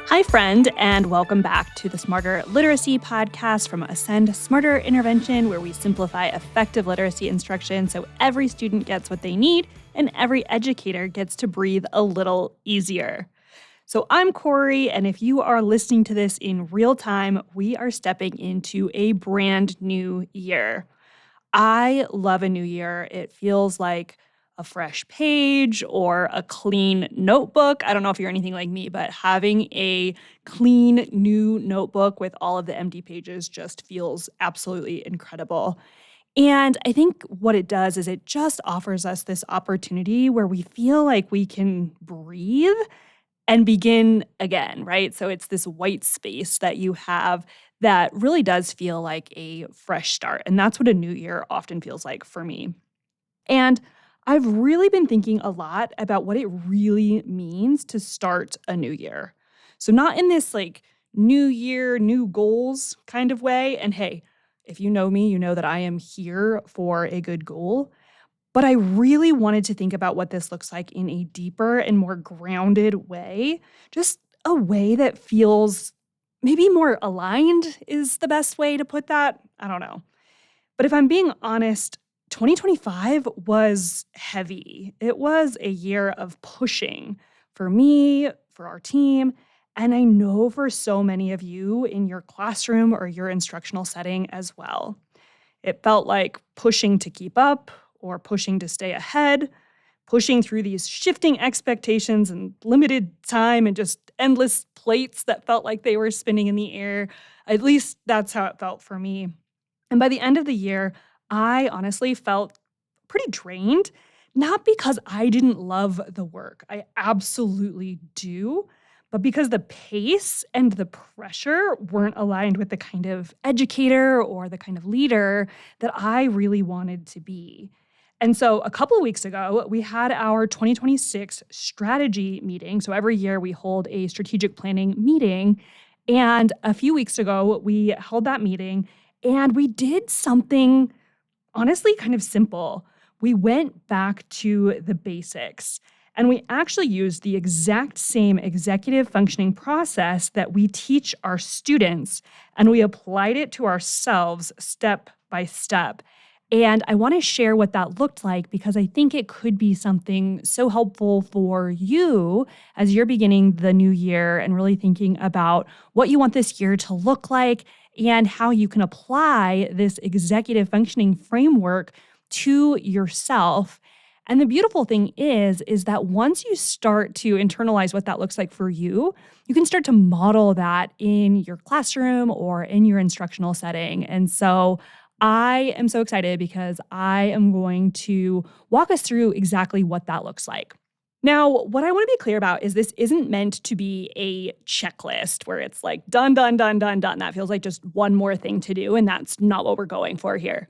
Hi, friend, and welcome back to the Smarter Literacy Podcast from Ascend Smarter Intervention, where we simplify effective literacy instruction so every student gets what they need and every educator gets to breathe a little easier. So I'm Corey, and if you are listening to this in real time, we are stepping into a brand new year. I love a new year. It feels like a fresh page or a clean notebook. I don't know if you're anything like me, but having a clean new notebook with all of the empty pages just feels absolutely incredible. And I think what it does is it just offers us this opportunity where we feel like we can breathe and begin again, right? So it's this white space that you have that really does feel like a fresh start. And that's what a new year often feels like for me. And I've really been thinking a lot about what it really means to start a new year. So, not in this like new year, new goals kind of way. And hey, if you know me, you know that I am here for a good goal. But I really wanted to think about what this looks like in a deeper and more grounded way, just a way that feels maybe more aligned is the best way to put that. I don't know. But if I'm being honest, 2025 was heavy. It was a year of pushing for me, for our team, and I know for so many of you in your classroom or your instructional setting as well. It felt like pushing to keep up or pushing to stay ahead, pushing through these shifting expectations and limited time and just endless plates that felt like they were spinning in the air. At least that's how it felt for me. And by the end of the year, I honestly felt pretty drained, not because I didn't love the work. I absolutely do, but because the pace and the pressure weren't aligned with the kind of educator or the kind of leader that I really wanted to be. And so a couple of weeks ago, we had our 2026 strategy meeting. So every year we hold a strategic planning meeting. And a few weeks ago, we held that meeting and we did something honestly kind of simple. We went back to the basics and we actually used the exact same executive functioning process that we teach our students and we applied it to ourselves step by step. And I want to share what that looked like because I think it could be something so helpful for you as you're beginning the new year and really thinking about what you want this year to look like and how you can apply this executive functioning framework to yourself. And the beautiful thing is that once you start to internalize what that looks like for you, you can start to model that in your classroom or in your instructional setting. And so I am so excited because I am going to walk us through exactly what that looks like. Now, what I want to be clear about is this isn't meant to be a checklist where it's like done, done, done, done, done. That feels like just one more thing to do, and that's not what we're going for here.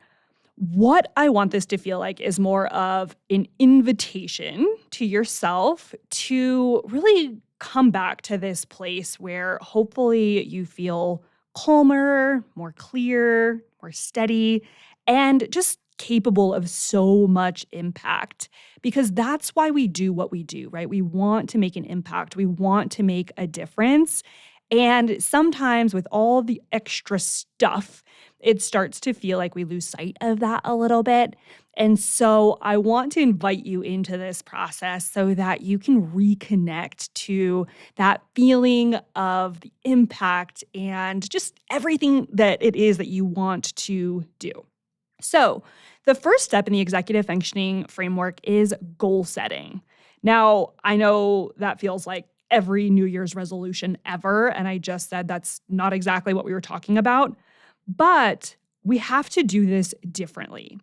What I want this to feel like is more of an invitation to yourself to really come back to this place where hopefully you feel calmer, more clear, more steady, and just capable of so much impact. Because that's why we do what we do, right? We want to make an impact. We want to make a difference. And sometimes with all the extra stuff, it starts to feel like we lose sight of that a little bit. And so I want to invite you into this process so that you can reconnect to that feeling of the impact and just everything that it is that you want to do. So, the first step in the executive functioning framework is goal setting. Now, I know that feels like every New Year's resolution ever, and I just said that's not exactly what we were talking about, but we have to do this differently.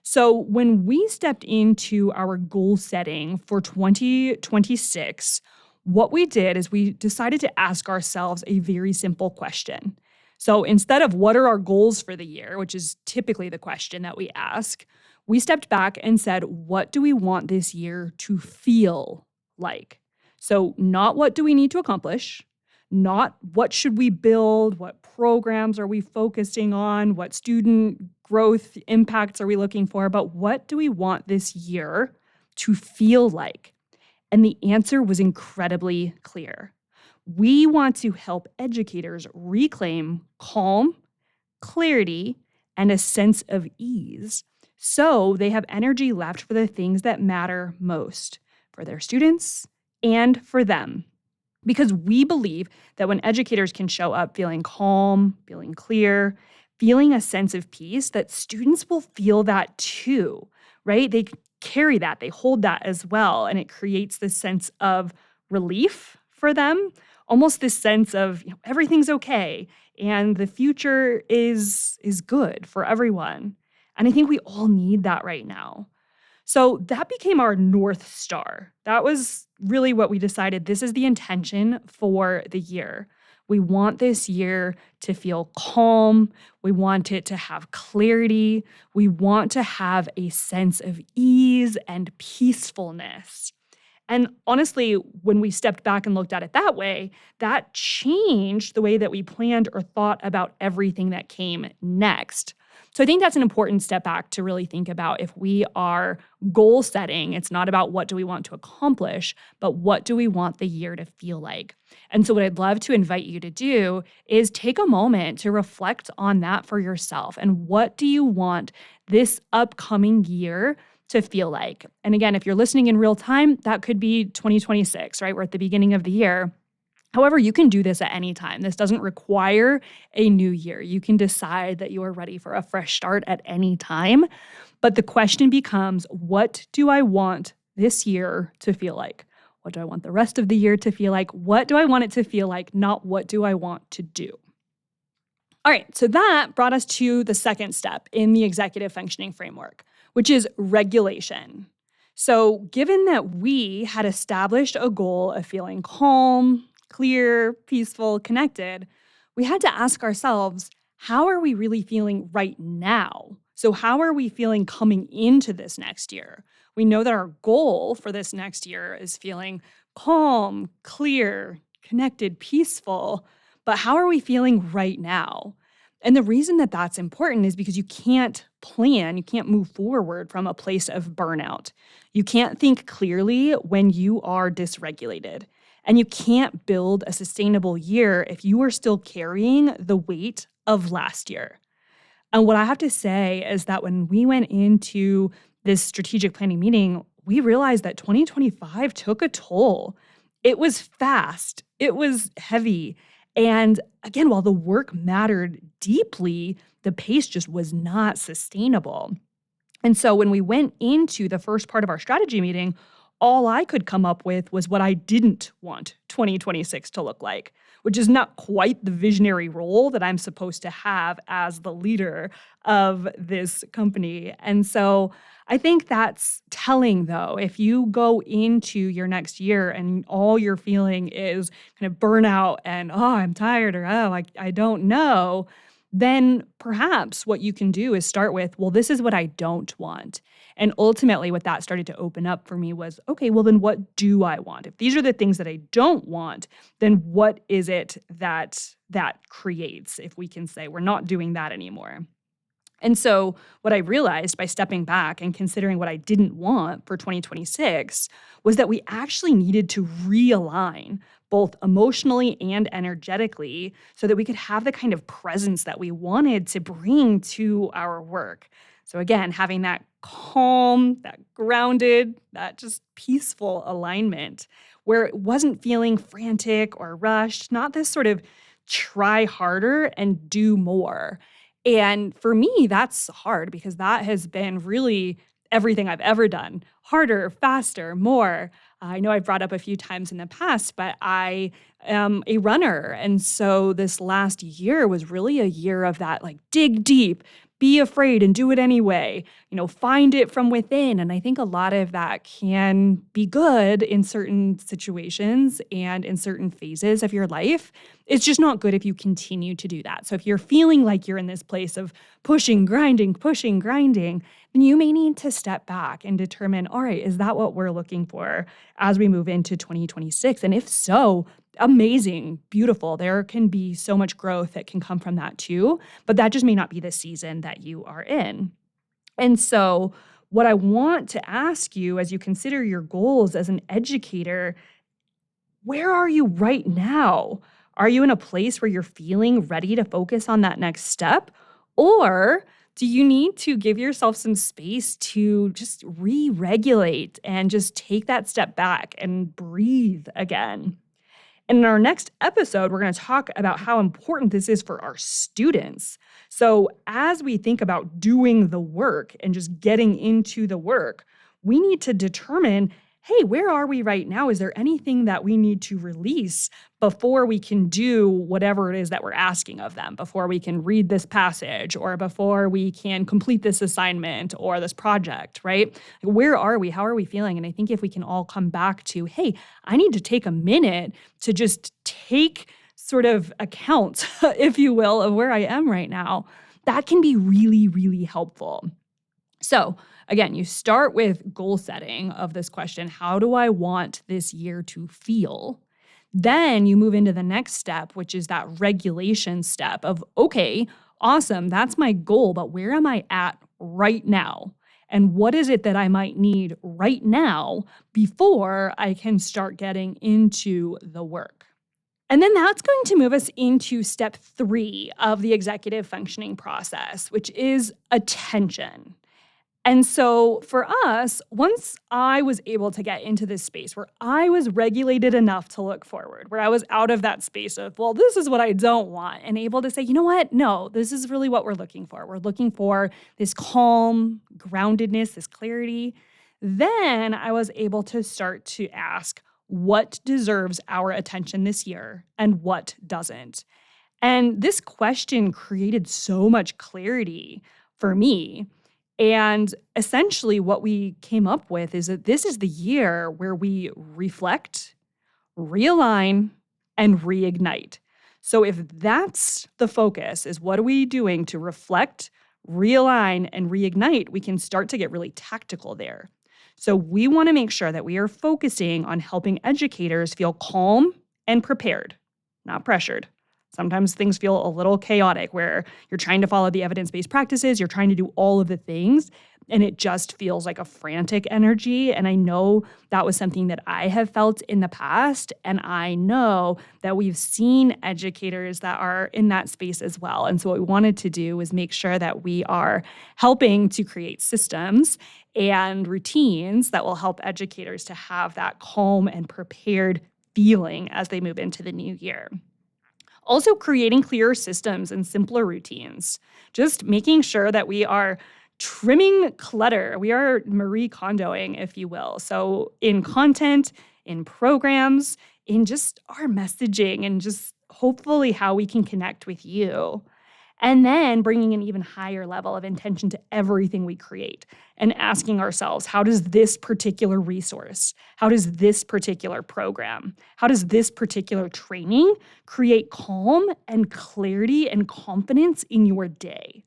So, when we stepped into our goal setting for 2026, what we did is we decided to ask ourselves a very simple question. So instead of what are our goals for the year, which is typically the question that we ask, we stepped back and said, what do we want this year to feel like? So not what do we need to accomplish, not what should we build, what programs are we focusing on, what student growth impacts are we looking for, but what do we want this year to feel like? And the answer was incredibly clear. We want to help educators reclaim calm, clarity, and a sense of ease so they have energy left for the things that matter most for their students and for them. Because we believe that when educators can show up feeling calm, feeling clear, feeling a sense of peace, that students will feel that too, right? They carry that, they hold that as well. And it creates this sense of relief for them, almost this sense of everything's okay and the future is good for everyone. And I think we all need that right now. So that became our North Star. That was really what we decided. This is the intention for the year. We want this year to feel calm. We want it to have clarity. We want to have a sense of ease and peacefulness. And honestly, when we stepped back and looked at it that way, that changed the way that we planned or thought about everything that came next. So I think that's an important step back to really think about if we are goal setting. It's not about what do we want to accomplish, but what do we want the year to feel like. And so what I'd love to invite you to do is take a moment to reflect on that for yourself. And what do you want this upcoming year to feel like? And again, if you're listening in real time, that could be 2026, right? We're at the beginning of the year. However, you can do this at any time. This doesn't require a new year. You can decide that you are ready for a fresh start at any time. But the question becomes, what do I want this year to feel like? What do I want the rest of the year to feel like? What do I want it to feel like? Not what do I want to do? All right, so that brought us to the second step in the executive functioning framework, which is regulation. So given that we had established a goal of feeling calm, clear, peaceful, connected, we had to ask ourselves, how are we really feeling right now? So how are we feeling coming into this next year? We know that our goal for this next year is feeling calm, clear, connected, peaceful, but how are we feeling right now? And the reason that that's important is because you can't plan, you can't move forward from a place of burnout. You can't think clearly when you are dysregulated. And you can't build a sustainable year if you are still carrying the weight of last year. And what I have to say is that when we went into this strategic planning meeting, we realized that 2025 took a toll. It was fast, it was heavy. And again, while the work mattered deeply, the pace just was not sustainable. And so when we went into the first part of our strategy meeting, all I could come up with was what I didn't want 2026 to look like, which is not quite the visionary role that I'm supposed to have as the leader of this company. And so I think that's telling, though. If you go into your next year and all you're feeling is kind of burnout and, oh, I'm tired, or, oh, I don't know, then perhaps what you can do is start with, well, this is what I don't want. And ultimately, what that started to open up for me was, okay, well, then what do I want? If these are the things that I don't want, then what is it that creates, if we can say we're not doing that anymore? And so what I realized by stepping back and considering what I didn't want for 2026 was that we actually needed to realign both emotionally and energetically so that we could have the kind of presence that we wanted to bring to our work. So again, having that calm, that grounded, that just peaceful alignment where it wasn't feeling frantic or rushed, not this sort of try harder and do more. And for me, that's hard because that has been really everything I've ever done. Harder, faster, more. I know I've brought up a few times in the past, but I am a runner. And so this last year was really a year of that, like dig deep, be afraid and do it anyway, find it from within. And I think a lot of that can be good in certain situations and in certain phases of your life. It's just not good if you continue to do that. So if you're feeling like you're in this place of pushing, grinding, then you may need to step back and determine, all right, is that what we're looking for as we move into 2026? And if so, amazing, beautiful. There can be so much growth that can come from that too, but that just may not be the season that you are in. And so what I want to ask you as you consider your goals as an educator, where are you right now? Are you in a place where you're feeling ready to focus on that next step? Or do you need to give yourself some space to just re regulate and just take that step back and breathe again? And in our next episode, we're going to talk about how important this is for our students. So, as we think about doing the work and just getting into the work, we need to determine, hey, where are we right now? Is there anything that we need to release before we can do whatever it is that we're asking of them, before we can read this passage or before we can complete this assignment or this project, right? Where are we? How are we feeling? And I think if we can all come back to, hey, I need to take a minute to just take sort of account, if you will, of where I am right now, that can be really, really helpful. So, again, you start with goal setting of this question, how do I want this year to feel? Then you move into the next step, which is that regulation step of, okay, awesome, that's my goal, but where am I at right now? And what is it that I might need right now before I can start getting into the work? And then that's going to move us into step 3 of the executive functioning process, which is attention. And so for us, once I was able to get into this space where I was regulated enough to look forward, where I was out of that space of, well, this is what I don't want, and able to say, you know what? No, this is really what we're looking for. We're looking for this calm, groundedness, this clarity. Then I was able to start to ask what deserves our attention this year and what doesn't. And this question created so much clarity for me. And essentially, what we came up with is that this is the year where we reflect, realign, and reignite. So, if that's the focus, is what are we doing to reflect, realign, and reignite, we can start to get really tactical there. So, we want to make sure that we are focusing on helping educators feel calm and prepared, not pressured. Sometimes things feel a little chaotic where you're trying to follow the evidence-based practices, you're trying to do all of the things, and it just feels like a frantic energy. And I know that was something that I have felt in the past, and I know that we've seen educators that are in that space as well. And so what we wanted to do is make sure that we are helping to create systems and routines that will help educators to have that calm and prepared feeling as they move into the new year. Also, creating clearer systems and simpler routines. Just making sure that we are trimming clutter. We are Marie Kondoing, if you will. So in content, in programs, in just our messaging, and just hopefully how we can connect with you. And then bringing an even higher level of intention to everything we create and asking ourselves, how does this particular resource, how does this particular program, how does this particular training create calm and clarity and confidence in your day?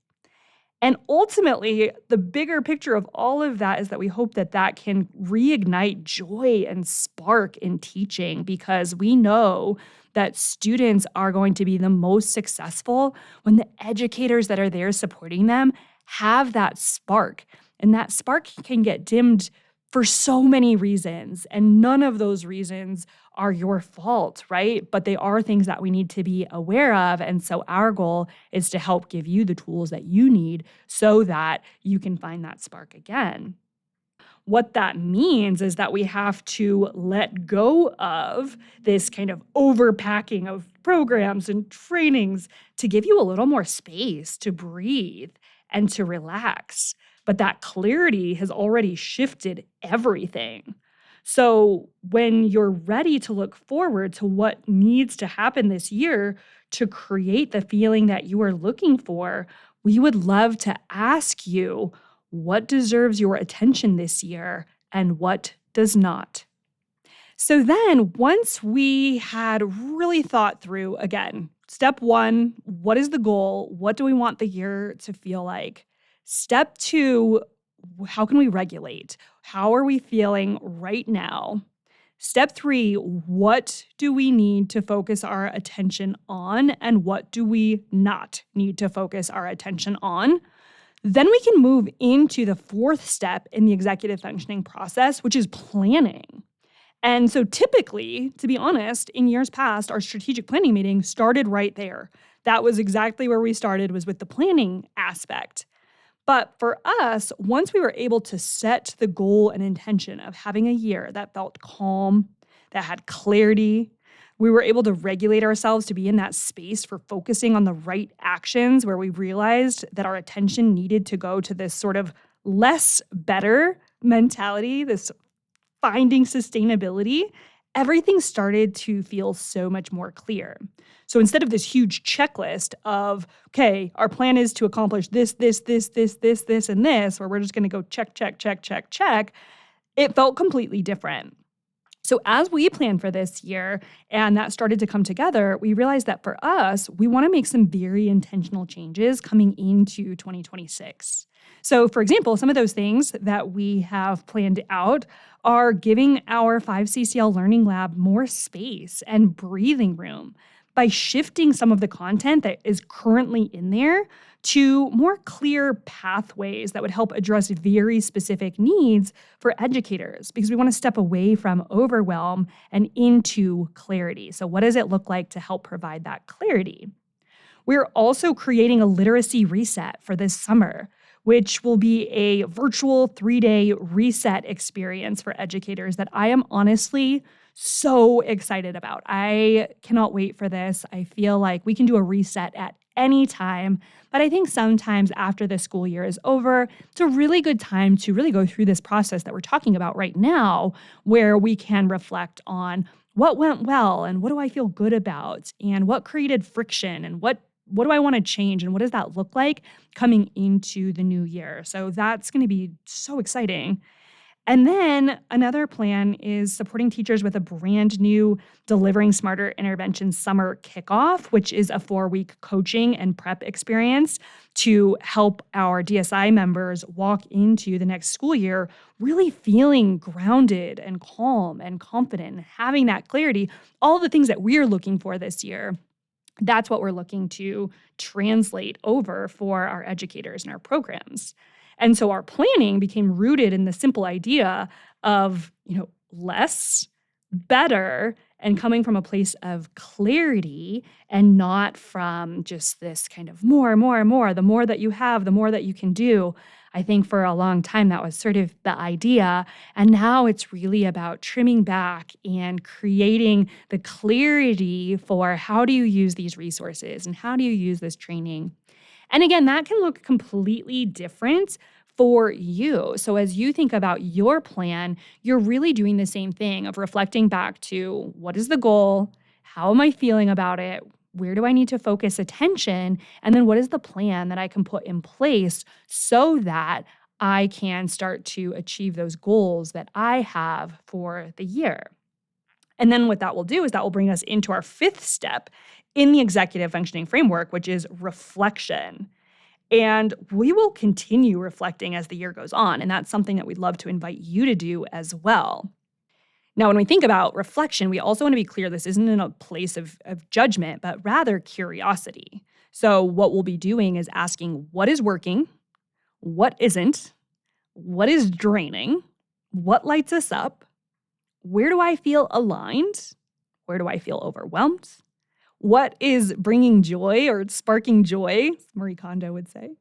And ultimately, the bigger picture of all of that is that we hope that that can reignite joy and spark in teaching, because we know that students are going to be the most successful when the educators that are there supporting them have that spark. And that spark can get dimmed for so many reasons, and none of those reasons are your fault, right? But they are things that we need to be aware of. And so our goal is to help give you the tools that you need so that you can find that spark again. What that means is that we have to let go of this kind of overpacking of programs and trainings to give you a little more space to breathe and to relax. But that clarity has already shifted everything. So when you're ready to look forward to what needs to happen this year to create the feeling that you are looking for, we would love to ask you, what deserves your attention this year and what does not? So then, once we had really thought through, again, step 1, what is the goal? What do we want the year to feel like? Step 2, how can we regulate? How are we feeling right now? Step 3, what do we need to focus our attention on and what do we not need to focus our attention on? Then we can move into the 4th step in the executive functioning process, which is planning. And so typically, to be honest, in years past, our strategic planning meeting started right there. That was exactly where we started, was with the planning aspect. But for us, once we were able to set the goal and intention of having a year that felt calm, that had clarity, we were able to regulate ourselves to be in that space for focusing on the right actions where we realized that our attention needed to go to this sort of less better mentality, this finding sustainability, everything started to feel so much more clear. So instead of this huge checklist of, okay, our plan is to accomplish this, and this, where we're just going to go check, check, check, check, check, it felt completely different. So as we planned for this year and that started to come together, we realized that for us, we want to make some very intentional changes coming into 2026. So for example, some of those things that we have planned out are giving our 5CCL Learning Lab more space and breathing room by shifting some of the content that is currently in there to more clear pathways that would help address very specific needs for educators, because we want to step away from overwhelm and into clarity. So what does it look like to help provide that clarity? We're also creating a literacy reset for this summer, which will be a virtual 3-day reset experience for educators that I am honestly so excited about. I cannot wait for this. I feel like we can do a reset at any time, but I think sometimes after the school year is over, it's a really good time to really go through this process that we're talking about right now, where we can reflect on what went well and what do I feel good about and what created friction and what do I want to change and what does that look like coming into the new year? So that's going to be so exciting. And then another plan is supporting teachers with a brand new Delivering Smarter Intervention Summer Kickoff, which is a 4-week coaching and prep experience to help our DSI members walk into the next school year really feeling grounded and calm and confident and having that clarity, all the things that we're looking for this year. That's what we're looking to translate over for our educators and our programs. And so our planning became rooted in the simple idea of, less, better, and coming from a place of clarity and not from just this kind of more. The more that you have, the more that you can do. I think for a long time that was sort of the idea. And now it's really about trimming back and creating the clarity for how do you use these resources and how do you use this training. And again, that can look completely different for you. So as you think about your plan, you're really doing the same thing of reflecting back to what is the goal? How am I feeling about it? Where do I need to focus attention? And then what is the plan that I can put in place so that I can start to achieve those goals that I have for the year? And then what that will do is that will bring us into our 5th step in the executive functioning framework, which is reflection. And we will continue reflecting as the year goes on. And that's something that we'd love to invite you to do as well. Now, when we think about reflection, we also want to be clear this isn't in a place of judgment, but rather curiosity. So what we'll be doing is asking what is working, what isn't, what is draining, what lights us up, where do I feel aligned, where do I feel overwhelmed, what is bringing joy or sparking joy, Marie Kondo would say,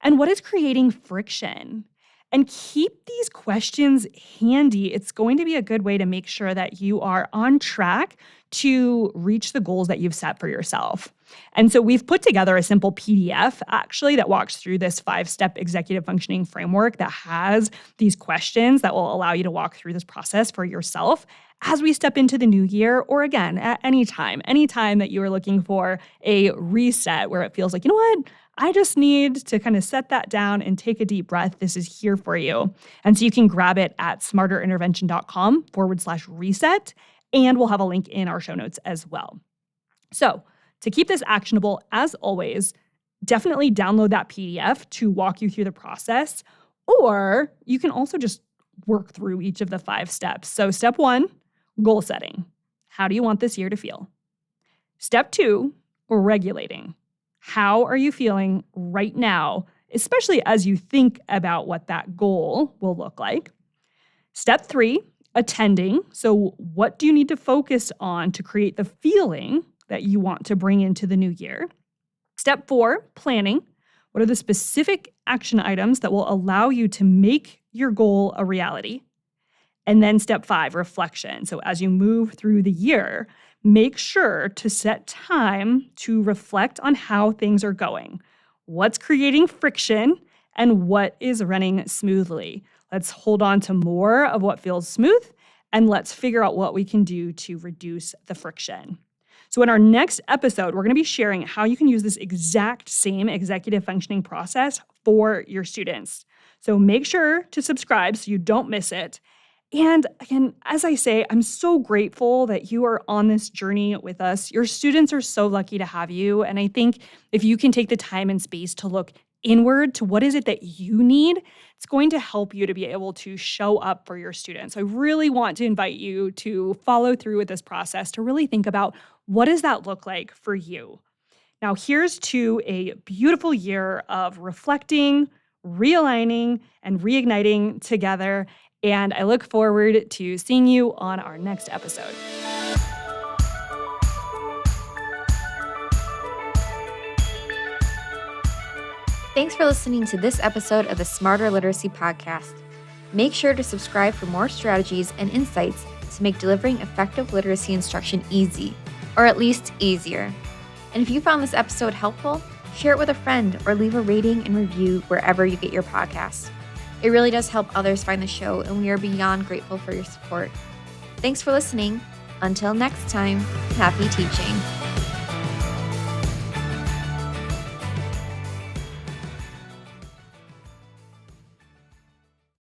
and what is creating friction. And keep these questions handy. It's going to be a good way to make sure that you are on track to reach the goals that you've set for yourself. And so we've put together a simple PDF actually that walks through this 5-step executive functioning framework that has these questions that will allow you to walk through this process for yourself as we step into the new year, or again, at any time that you are looking for a reset where it feels like, you know what? I just need to kind of set that down and take a deep breath. This is here for you. And so you can grab it at smarterintervention.com/reset, and we'll have a link in our show notes as well. So to keep this actionable, as always, definitely download that PDF to walk you through the process, or you can also just work through each of the 5 steps. So step 1, goal setting. How do you want this year to feel? Step 2, regulating. How are you feeling right now, especially as you think about what that goal will look like? Step 3, attending. So what do you need to focus on to create the feeling that you want to bring into the new year? Step 4, planning. What are the specific action items that will allow you to make your goal a reality? And then step 5, reflection. So as you move through the year, make sure to set time to reflect on how things are going. What's creating friction and what is running smoothly? Let's hold on to more of what feels smooth and let's figure out what we can do to reduce the friction. So in our next episode, we're going to be sharing how you can use this exact same executive functioning process for your students. So make sure to subscribe so you don't miss it. And again, as I say, I'm so grateful that you are on this journey with us. Your students are so lucky to have you. And I think if you can take the time and space to look inward to what is it that you need, it's going to help you to be able to show up for your students. I really want to invite you to follow through with this process, to really think about what does that look like for you. Now, here's to a beautiful year of reflecting, realigning, and reigniting together. And I look forward to seeing you on our next episode. Thanks for listening to this episode of the Smarter Literacy Podcast. Make sure to subscribe for more strategies and insights to make delivering effective literacy instruction easy, or at least easier. And if you found this episode helpful, share it with a friend or leave a rating and review wherever you get your podcasts. It really does help others find the show, and we are beyond grateful for your support. Thanks for listening. Until next time, happy teaching.